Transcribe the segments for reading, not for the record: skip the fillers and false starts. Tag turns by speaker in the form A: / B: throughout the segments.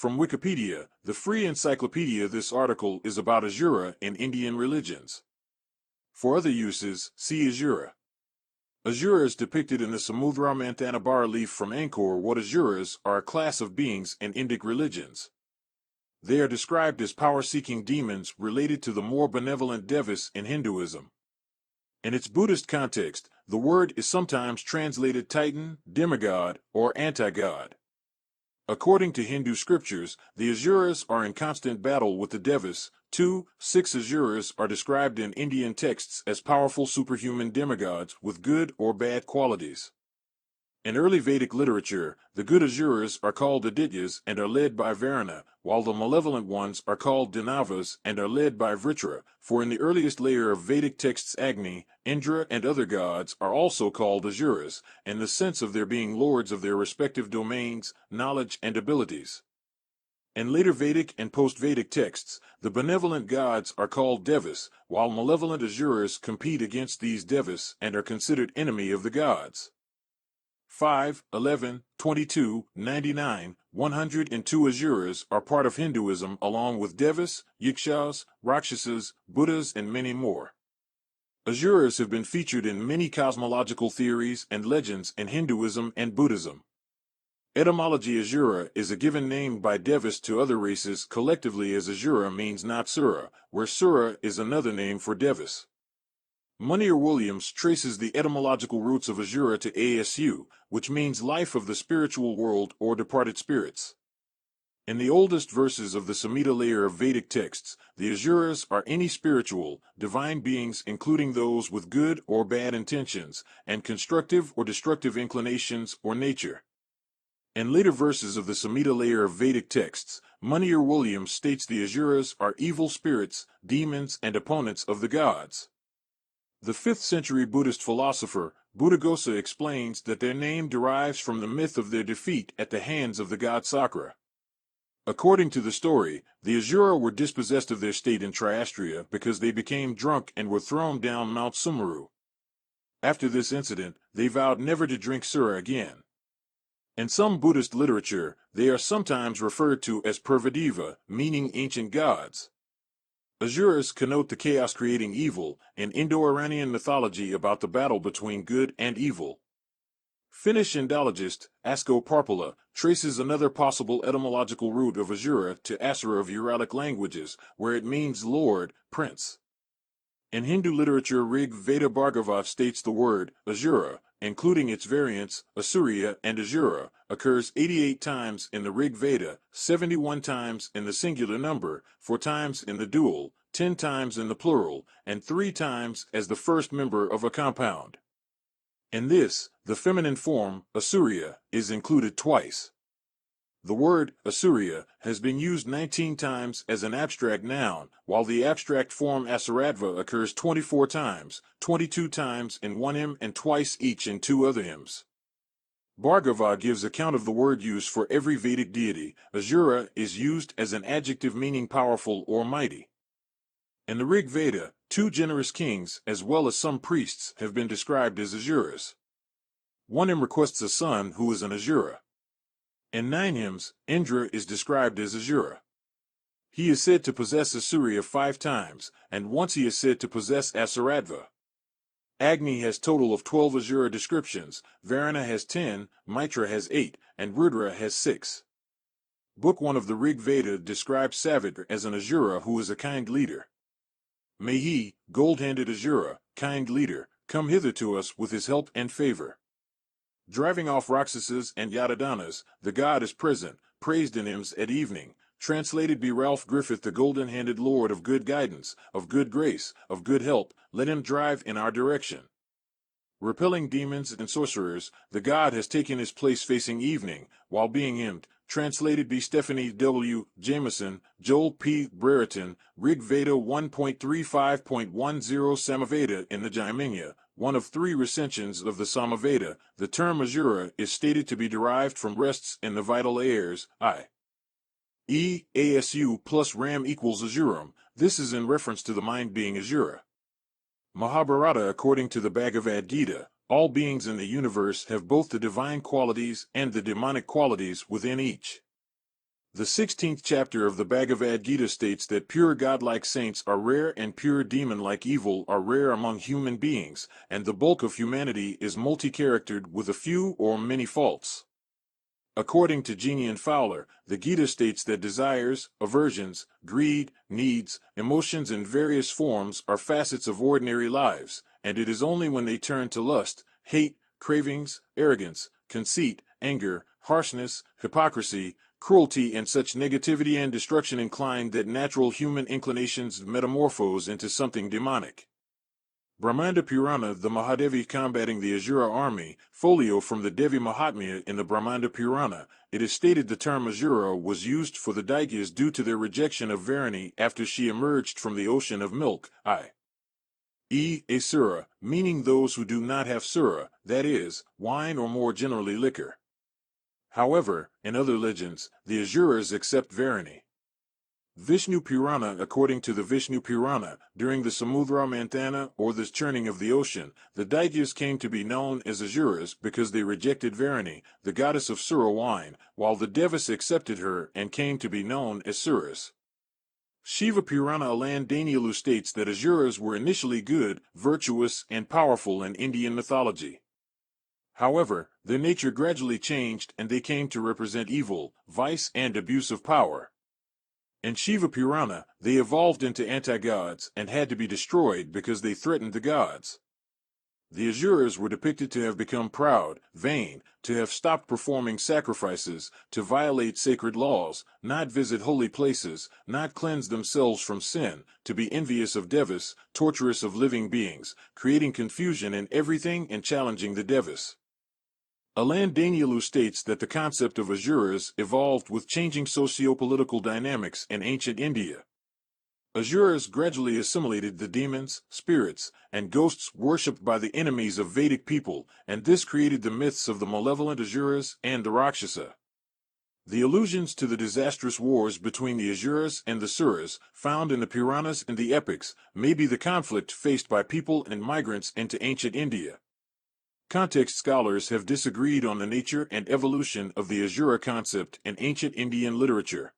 A: From Wikipedia, the free encyclopedia. This article is about Asura in Indian religions. For other uses, see Asura. Asura is depicted in the Samudra Manthana bas-relief from Angkor Wat. Asuras are a class of beings in Indic religions. They are described as power-seeking demons related to the more benevolent Devas in Hinduism. In its Buddhist context, the word is sometimes translated titan, demigod, or anti-god. According to Hindu scriptures, the Asuras are in constant battle with the Devas. 6 Asuras are described in Indian texts as powerful superhuman demigods with good or bad qualities. In early Vedic literature, the good Asuras are called Adityas and are led by Varuna, while the malevolent ones are called Danavas and are led by Vritra, for in the earliest layer of Vedic texts Agni, Indra and other gods are also called Asuras, in the sense of their being lords of their respective domains, knowledge and abilities. In later Vedic and post-Vedic texts, the benevolent gods are called Devas, while malevolent Asuras compete against these Devas and are considered enemy of the gods. 5, 11, 22, 99, 102 Asuras are part of Hinduism along with Devas, Yakshas, Rakshasas, Buddhas and many more. Asuras have been featured in many cosmological theories and legends in Hinduism and Buddhism. Etymology Asura is a given name by Devas to other races collectively, as Asura means not Sura, where Sura is another name for Devas. Munir-Williams traces the etymological roots of Asura to Asu, which means life of the spiritual world or departed spirits. In the oldest verses of the Samhita layer of Vedic texts, the Asuras are any spiritual, divine beings including those with good or bad intentions, and constructive or destructive inclinations or nature. In later verses of the Samhita layer of Vedic texts, Munir-Williams states the Asuras are evil spirits, demons and opponents of the gods. The 5th century Buddhist philosopher, Buddhaghosa, explains that their name derives from the myth of their defeat at the hands of the god Sakra. According to the story, the Asura were dispossessed of their state in Triastria because they became drunk and were thrown down Mount Sumeru. After this incident, they vowed never to drink Sura again. In some Buddhist literature, they are sometimes referred to as Purvadeva, meaning ancient gods. Asuras connote the chaos-creating evil in Indo-Iranian mythology about the battle between good and evil. Finnish Indologist Asko Parpala traces another possible etymological root of Asura to Asura of Uralic languages, where it means lord, prince. In Hindu literature, Rig Veda Bhargava states the word Asura, including its variants, Asurya and Asura, occurs 88 times in the Rig Veda, 71 times in the singular number, 4 times in the dual, 10 times in the plural, and 3 times as the first member of a compound. In this, the feminine form, Asurya, is included twice. The word, Asurya, has been used 19 times as an abstract noun, while the abstract form Asuradva occurs 24 times, 22 times in one hymn and twice each in 2 other hymns. Bhargava gives account of the word used for every Vedic deity. Asura is used as an adjective meaning powerful or mighty. In the Rig Veda, 2 generous kings, as well as some priests, have been described as Asuras. One hymn requests a son who is an Asura. In 9 hymns, Indra is described as Asura. He is said to possess Asurya 5 times, and once he is said to possess Asuradva. Agni has total of 12 Asura descriptions, Varuna has 10, Mitra has 8, and Rudra has 6. Book 1 of the Rig Veda describes Savitra as an Asura who is a kind leader. May he, gold-handed Asura, kind leader, come hither to us with his help and favor. Driving off Rakshasas and Yadadanas, the god is present, praised in hymns at evening. Translated by Ralph Griffith. The golden-handed Lord of good guidance, of good grace, of good help, let him drive in our direction. Repelling demons and sorcerers, the god has taken his place facing evening, while being hymned. Translated by Stephanie W. Jameson, Joel P. Brereton, Rig Veda 1.35.10 Samaveda. In the Jaimanya, one of 3 recensions of the Samaveda, the term Asura is stated to be derived from rests in the vital airs, Asu plus Ram equals Asuram. This is in reference to the mind being Asura. Mahabharata. According to the Bhagavad Gita, all beings in the universe have both the divine qualities and the demonic qualities within each. The 16th chapter of the Bhagavad Gita states that pure godlike saints are rare and pure demon-like evil are rare among human beings, and the bulk of humanity is multi-charactered with a few or many faults. According to Genie and Fowler, the Gita states that desires, aversions, greed, needs, emotions in various forms are facets of ordinary lives, and it is only when they turn to lust, hate, cravings, arrogance, conceit, anger, harshness, hypocrisy, cruelty and such negativity and destruction inclined that natural human inclinations metamorphose into something demonic. Brahmanda Purana, the Mahadevi combating the Asura army, folio from the Devi Mahatmya in the Brahmanda Purana, it is stated the term Asura was used for the Daityas due to their rejection of Varuni after she emerged from the ocean of milk, i.e. Asura, meaning those who do not have sura, that is, wine or more generally liquor. However, in other legends, the Asuras accept Varuni. Vishnu Purana. According to the Vishnu Purana, during the Samudra Manthana or the churning of the ocean, the Daityas came to be known as Asuras because they rejected Varuni, the goddess of Sura wine, while the Devas accepted her and came to be known as Suras. Shiva Purana Alandanialu states that Asuras were initially good, virtuous, and powerful in Indian mythology. However, their nature gradually changed and they came to represent evil, vice, and abuse of power. In Shiva Purana, they evolved into anti-gods and had to be destroyed because they threatened the gods. The Asuras were depicted to have become proud, vain, to have stopped performing sacrifices, to violate sacred laws, not visit holy places, not cleanse themselves from sin, to be envious of Devas, torturous of living beings, creating confusion in everything and challenging the Devas. Alandanialu states that the concept of Asuras evolved with changing socio-political dynamics in ancient India. Asuras gradually assimilated the demons, spirits, and ghosts worshipped by the enemies of Vedic people, and this created the myths of the malevolent Asuras and the Rakshasa. The allusions to the disastrous wars between the Asuras and the Suras, found in the Puranas and the epics, may be the conflict faced by people and migrants into ancient India. Context scholars have disagreed on the nature and evolution of the Asura concept in ancient Indian literature.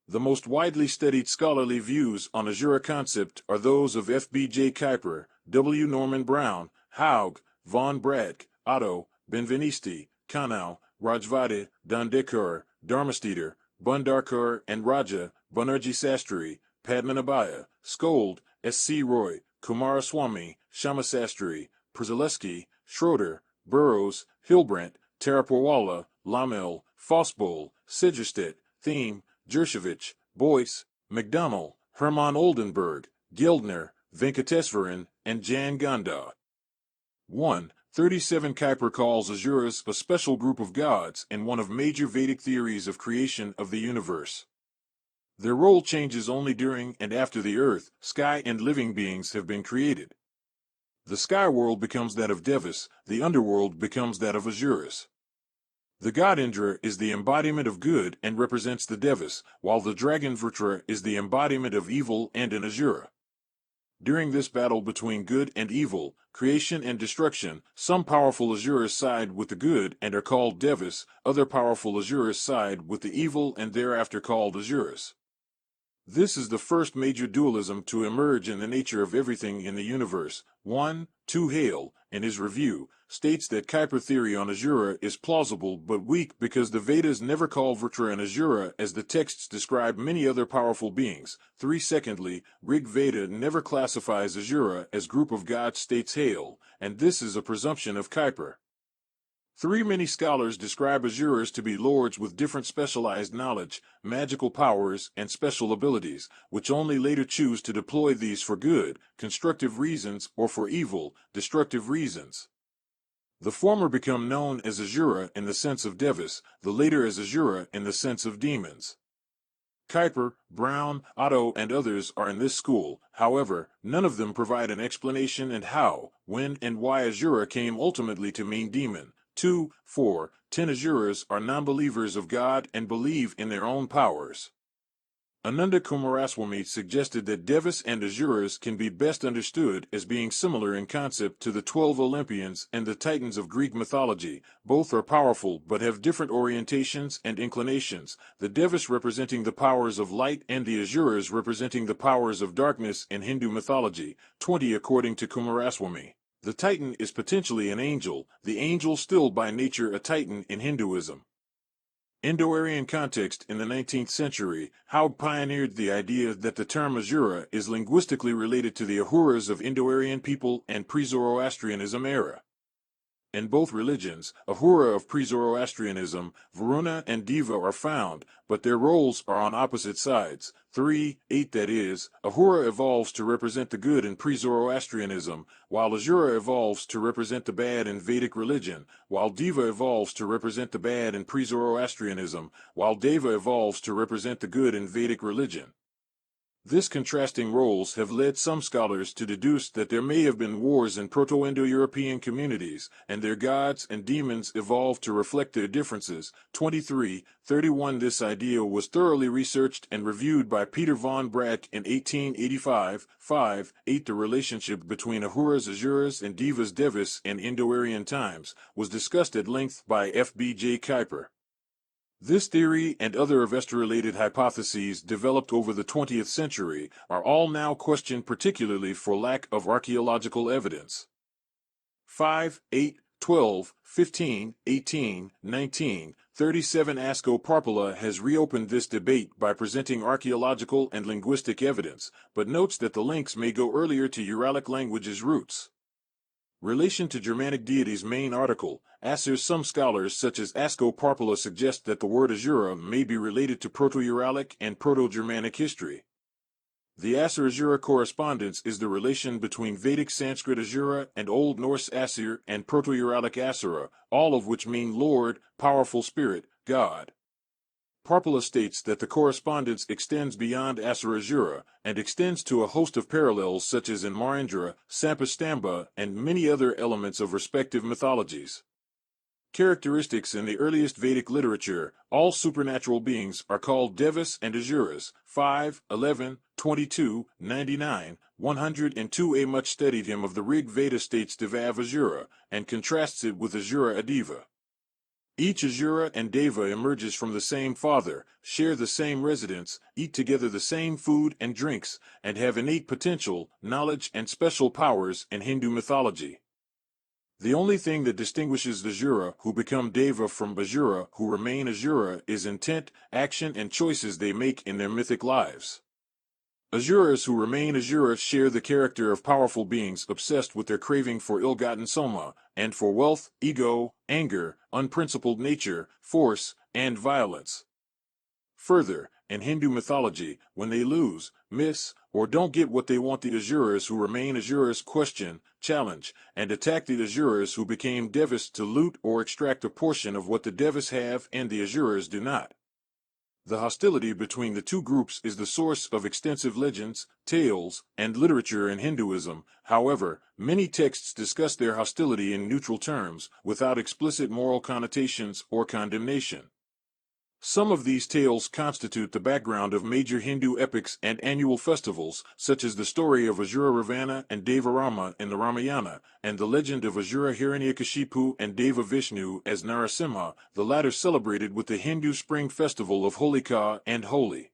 A: The most widely studied scholarly views on Asura concept are those of F. B. J. Kuyper, W. Norman Brown, Haug, von Bradk, Otto, Benvenisti, Kanau, Rajvade, Dandekar, Dharmastiter, Bundarkar, and Raja, Banerjee Sastry, Padmanabhaya, Skold, S. C. Roy, Kumaraswamy, Shamasastry, Przaleski, Schroeder, Burroughs, Hilbrandt, Taraporwala, Lamel, Fosbull, Segerstedt, Thiem, Dershowitz, Boyce, McDonnell, Hermann Oldenburg, Geldner, Venkateswaran, and Jan Ganda. 1. 37 Kuyper calls Asuras a special group of gods in one of major Vedic theories of creation of the universe. Their role changes only during and after the earth, sky, and living beings have been created. The sky world becomes that of Devas, the underworld becomes that of Asuras. The god Indra is the embodiment of good and represents the Devas, while the dragon Vritra is the embodiment of evil and an Asura. During this battle between good and evil, creation and destruction, some powerful Asuras side with the good and are called Devas, other powerful Asuras side with the evil and thereafter called Asuras. This is the first major dualism to emerge in the nature of everything in the universe. 1. 2 Hale, in his review, states that Kuyper theory on Asura is plausible but weak because the Vedas never call Vritra an Asura as the texts describe many other powerful beings. 3. Secondly, Rig Veda never classifies Asura as group of gods, states Hale, and this is a presumption of Kuyper. 3. Many scholars describe Asuras to be lords with different specialized knowledge, magical powers, and special abilities, which only later choose to deploy these for good, constructive reasons, or for evil, destructive reasons. The former become known as Asura in the sense of Devas, the later as Asura in the sense of demons. Kuyper, Brown, Otto, and others are in this school. However, none of them provide an explanation and how, when, and why Asura came ultimately to mean demon. 2. 4. 10 Asuras are non-believers of God and believe in their own powers. Ananda Kumaraswamy suggested that Devas and Asuras can be best understood as being similar in concept to the 12 Olympians and the Titans of Greek mythology. Both are powerful but have different orientations and inclinations, the Devas representing the powers of light and the Asuras representing the powers of darkness in Hindu mythology. 20 According to Kumaraswamy, the Titan is potentially an angel, the angel still by nature a Titan in Hinduism. Indo-Aryan context. In the 19th century, Haug pioneered the idea that the term Asura is linguistically related to the Ahuras of Indo-Aryan people and pre-Zoroastrianism era. In both religions, Ahura of pre-Zoroastrianism, Varuna and Deva are found, but their roles are on opposite sides. 3:8 That is, Ahura evolves to represent the good in pre-Zoroastrianism, while Asura evolves to represent the bad in Vedic religion, while Deva evolves to represent the bad in pre-Zoroastrianism, while Deva evolves to represent the good in Vedic religion. This contrasting roles have led some scholars to deduce that there may have been wars in Proto-Indo-European communities, and their gods and demons evolved to reflect their differences. 23:31 This idea was thoroughly researched and reviewed by Peter von Brack in 1885. 5:8 The relationship between Ahuras, Asuras, and Devas in Indo-Aryan times was discussed at length by F.B.J. Kuiper. This theory and other Avesta-related hypotheses developed over the 20th century are all now questioned, particularly for lack of archaeological evidence. 5, 8, 12, 15, 18, 19, 37 Asko Parpala has reopened this debate by presenting archaeological and linguistic evidence, but notes that the links may go earlier to Uralic languages' roots. Relation to Germanic deities. Main article, Asur. Some scholars such as Asko Parpala suggest that the word Asura may be related to Proto-Uralic and Proto-Germanic history. The Asur-Asura correspondence is the relation between Vedic Sanskrit Asura and Old Norse Asir and Proto-Uralic Asura, all of which mean Lord, powerful spirit, God. Parpala states that the correspondence extends beyond Asura-Asura and extends to a host of parallels such as in Marindra, Sampastamba, and many other elements of respective mythologies. Characteristics. In the earliest Vedic literature, all supernatural beings are called Devas and Asuras. 5, 11, 22, 99, 102 A much studied hymn of the Rig Veda states Devav Asura, and contrasts it with Asura Adeva. Each Asura and Deva emerges from the same father, share the same residence, eat together the same food and drinks, and have innate potential, knowledge, and special powers in Hindu mythology. The only thing that distinguishes the Asura who become Deva from Asura who remain Asura is intent, action, and choices they make in their mythic lives. Asuras who remain Asura share the character of powerful beings obsessed with their craving for ill-gotten soma, and for wealth, ego, anger, unprincipled nature, force, and violence. Further, in Hindu mythology, when they lose, miss, or don't get what they want, the Asuras who remain Asuras question, challenge, and attack the Asuras who became Devas to loot or extract a portion of what the Devas have and the Asuras do not. The hostility between the two groups is the source of extensive legends, tales, and literature in Hinduism. However, many texts discuss their hostility in neutral terms, without explicit moral connotations or condemnation. Some of these tales constitute the background of major Hindu epics and annual festivals, such as the story of Asura Ravana and Deva Rama in the Ramayana, and the legend of Asura Hiranyakashipu and Deva Vishnu as Narasimha, the latter celebrated with the Hindu spring festival of Holika and Holi.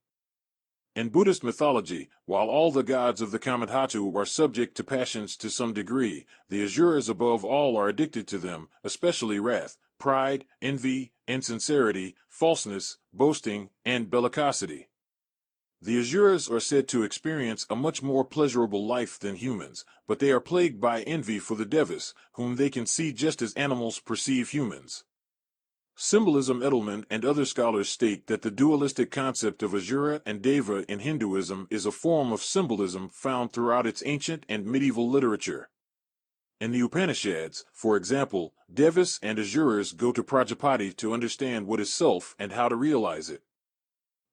A: In Buddhist mythology, while all the gods of the Kamadhatu are subject to passions to some degree, the Asuras above all are addicted to them, especially wrath, pride, envy, insincerity, falseness, boasting, and bellicosity. The Asuras are said to experience a much more pleasurable life than humans, but they are plagued by envy for the Devas, whom they can see just as animals perceive humans. Symbolism. Edelman and other scholars state that the dualistic concept of Asura and Deva in Hinduism is a form of symbolism found throughout its ancient and medieval literature. In the Upanishads, for example, Devas and Asuras go to Prajapati to understand what is self and how to realize it.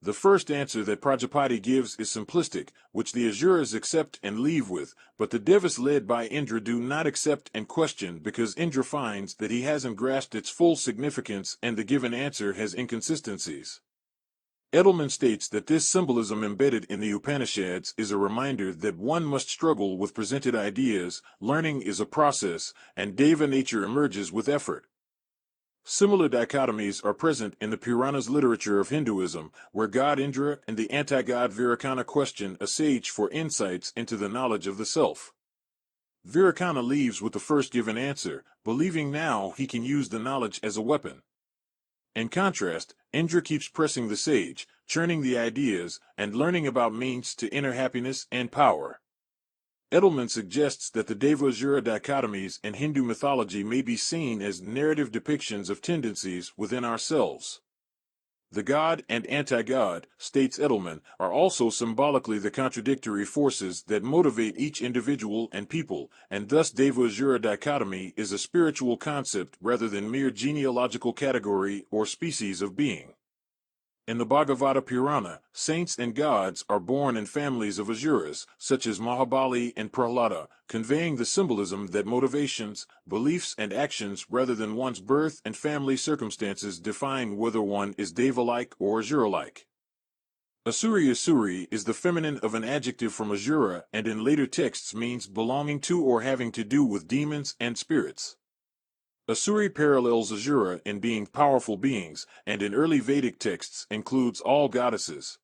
A: The first answer that Prajapati gives is simplistic, which the Asuras accept and leave with, but the Devas led by Indra do not accept and question because Indra finds that he hasn't grasped its full significance and the given answer has inconsistencies. Edelman states that this symbolism embedded in the Upanishads is a reminder that one must struggle with presented ideas, learning is a process, and Deva nature emerges with effort. Similar dichotomies are present in the Puranas literature of Hinduism, where God Indra and the anti-god Virakana question a sage for insights into the knowledge of the self. Virakana leaves with the first given answer, believing now he can use the knowledge as a weapon. In contrast, Indra keeps pressing the sage, churning the ideas, and learning about means to inner happiness and power. Edelman suggests that the Deva-Asura dichotomies in Hindu mythology may be seen as narrative depictions of tendencies within ourselves. The god and anti-god, states Edelman, are also symbolically the contradictory forces that motivate each individual and people, and thus Deva-Asura dichotomy is a spiritual concept rather than mere genealogical category or species of being. In the Bhagavata Purana, saints and gods are born in families of Asuras, such as Mahabali and Prahlada, conveying the symbolism that motivations, beliefs and actions rather than one's birth and family circumstances define whether one is Deva-like or Asura-like. Asuri is the feminine of an adjective from Asura and in later texts means belonging to or having to do with demons and spirits. Asuri parallels Asura in being powerful beings, and in early Vedic texts includes all goddesses.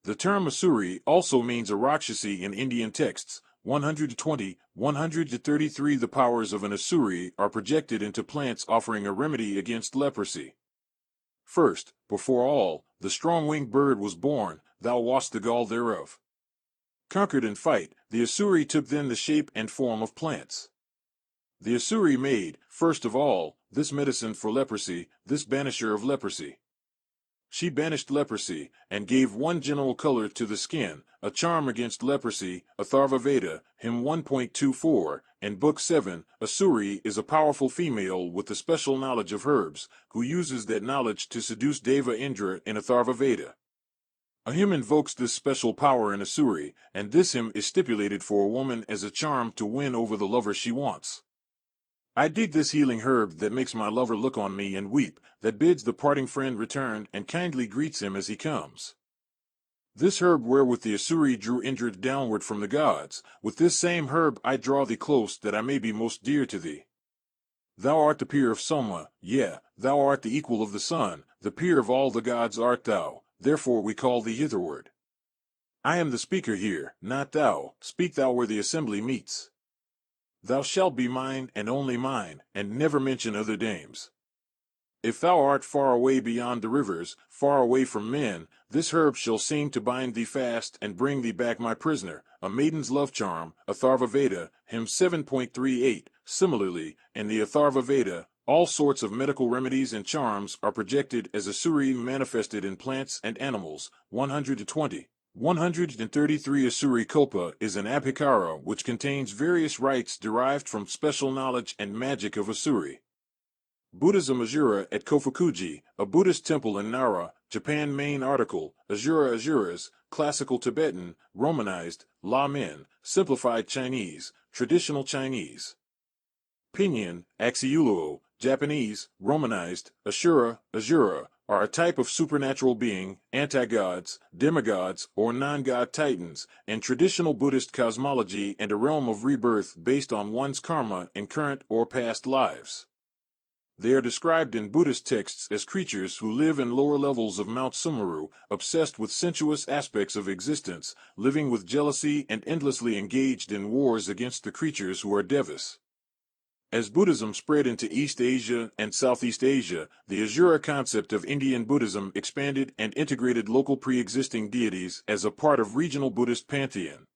A: The term Asuri also means a Rakshasi in Indian texts. 120, 133 The powers of an Asuri are projected into plants offering a remedy against leprosy. First, before all, the strong-winged bird was born, thou wast the gall thereof. Conquered in fight, the Asuri took then the shape and form of plants. The Asuri made, first of all, this medicine for leprosy, this banisher of leprosy. She banished leprosy, and gave one general color to the skin, a charm against leprosy. Atharva Veda, hymn 1.24, and Book 7, Asuri is a powerful female with the special knowledge of herbs, who uses that knowledge to seduce Deva Indra in Atharva Veda. A hymn invokes this special power in Asuri, and this hymn is stipulated for a woman as a charm to win over the lover she wants. I dig this healing herb that makes my lover look on me and weep, that bids the parting friend return and kindly greets him as he comes. This herb wherewith the Asuri drew Indra downward from the gods, with this same herb I draw thee close that I may be most dear to thee. Thou art the peer of Soma, yea, thou art the equal of the sun, the peer of all the gods art thou, therefore we call thee hitherward. I am the speaker here, not thou, speak thou where the assembly meets. Thou shalt be mine and only mine, and never mention other dames. If thou art far away beyond the rivers, far away from men, this herb shall seem to bind thee fast and bring thee back my prisoner, a maiden's love charm. Atharva Veda, hymn 7.38. Similarly, in the Atharva Veda, all sorts of medical remedies and charms are projected as Asuri manifested in plants and animals. 120. 133 Asuri Kopa is an abhikara which contains various rites derived from special knowledge and magic of Asuri. Buddhism Asura at Kofukuji, a Buddhist temple in Nara, Japan. Main article, Asura Asuras, Classical Tibetan, Romanized, La Min, Simplified Chinese, Traditional Chinese. Pinyin, Axiuluo, Japanese, Romanized, Asura, Asura, are a type of supernatural being, anti-gods, demigods, or non-god titans, in traditional Buddhist cosmology and a realm of rebirth based on one's karma in current or past lives. They are described in Buddhist texts as creatures who live in lower levels of Mount Sumeru, obsessed with sensuous aspects of existence, living with jealousy and endlessly engaged in wars against the creatures who are devas. As Buddhism spread into East Asia and Southeast Asia, the Asura concept of Indian Buddhism expanded and integrated local pre-existing deities as a part of regional Buddhist pantheon.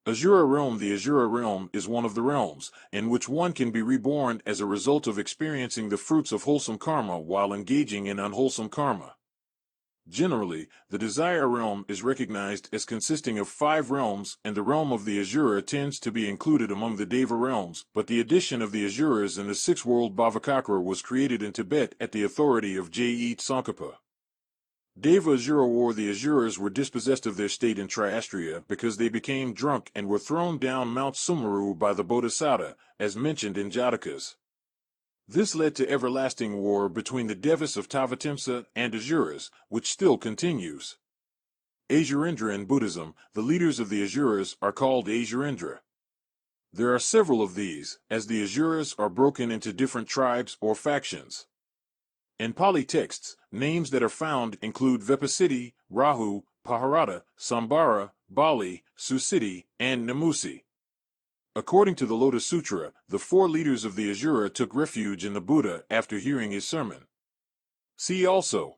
A: Asura realm. The Asura realm is one of the realms in which one can be reborn as a result of experiencing the fruits of wholesome karma while engaging in unwholesome karma. Generally, the Desire realm is recognized as consisting of 5 realms, and the realm of the Asura tends to be included among the Deva realms, but the addition of the Asuras in the 6th world Bhavakakra was created in Tibet at the authority of J. Tsongkhapa. Deva Asura War. The Asuras were dispossessed of their state in Triastria because they became drunk and were thrown down Mount Sumeru by the Bodhisattva, as mentioned in Jatakas. This led to everlasting war between the Devis of Tavatimsa and Asuras, which still continues. Asurendra in Buddhism, the leaders of the Asuras are called Asurendra. There are several of these, as the Asuras are broken into different tribes or factions. In Pali texts, names that are found include Vepasiddhi, Rahu, Paharata, Sambara, Bali, Susiddhi, and Namusi. According to the Lotus Sutra, the four leaders of the Asura took refuge in the Buddha after hearing his sermon. See also